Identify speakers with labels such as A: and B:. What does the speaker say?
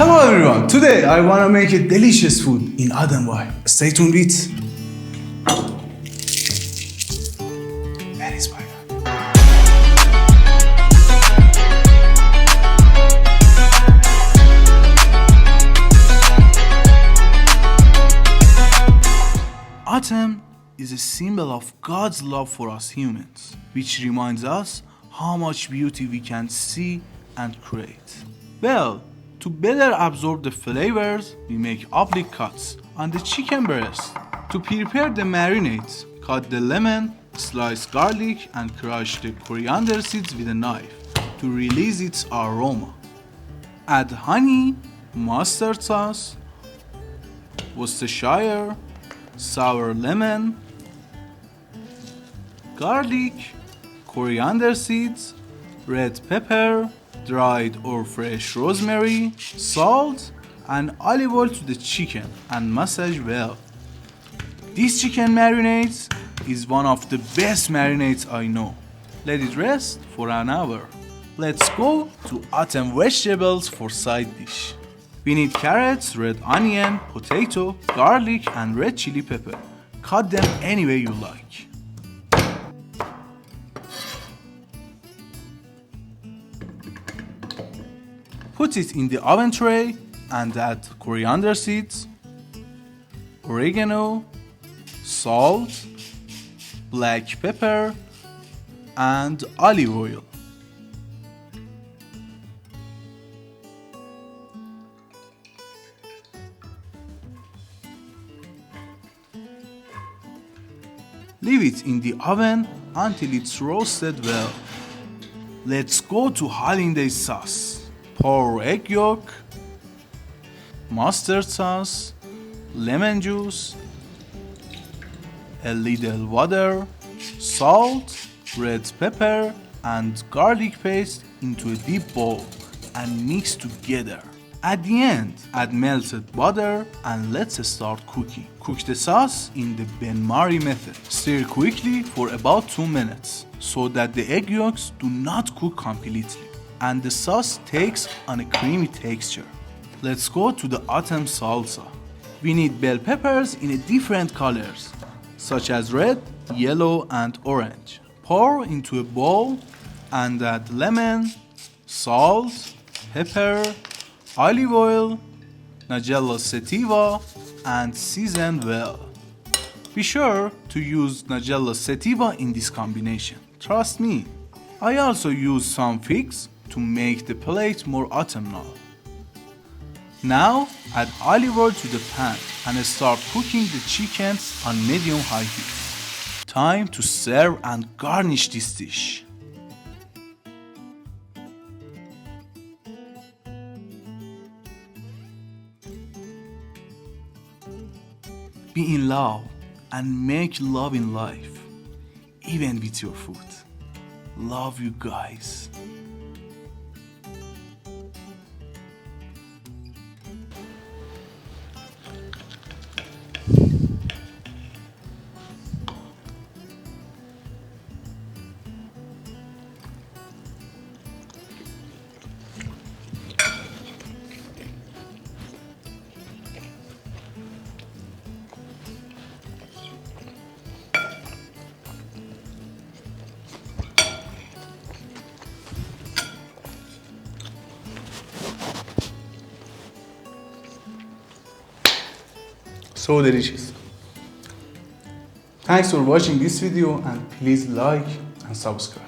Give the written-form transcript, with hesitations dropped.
A: Hello everyone, today I want to make a delicious food in oven way. Stay tuned with Marinade. Autumn is a symbol of God's love for us humans, which reminds us how much beauty we can see and create. Well, to better absorb the flavors, we make oblique cuts on the chicken breast. To prepare the marinade, cut the lemon, slice garlic and crush the coriander seeds with a knife to release its aroma. Add honey, mustard sauce, Worcestershire, sour lemon, garlic, coriander seeds, red pepper, dried or fresh rosemary, salt, and olive oil to the chicken and massage well. This chicken marinade is one of the best marinades I know. Let it rest for an hour. Let's go to autumn vegetables for side dish. We need carrots, red onion, potato, garlic, and red chili pepper. Cut them any way you like. Put it in the oven tray and add coriander seeds, oregano, salt, black pepper, and olive oil. Leave it in the oven until it's roasted well. Let's go to hollandaise sauce. Pour egg yolk, mustard sauce, lemon juice, a little water, salt, red pepper, and garlic paste into a deep bowl and mix together. At the end, add melted butter and let's start cooking. Cook the sauce in the bain-marie method. Stir quickly for about 2 minutes so that the egg yolks do not cook completely and the sauce takes on a creamy texture. Let's go to the autumn salsa. We need bell peppers in different colors, such as red, yellow, and orange. Pour into a bowl and add lemon, salt, pepper, olive oil, Nigella sativa, and season well. Be sure to use Nigella sativa in this combination. Trust me. I also use some figs to make the plate more autumnal. Now add olive oil to the pan and start cooking the chicken on medium-high heat. Time to serve and garnish this dish. Be in love and make love in life, even with your food. Love you guys. So delicious. Thanks for watching this video and please like and subscribe.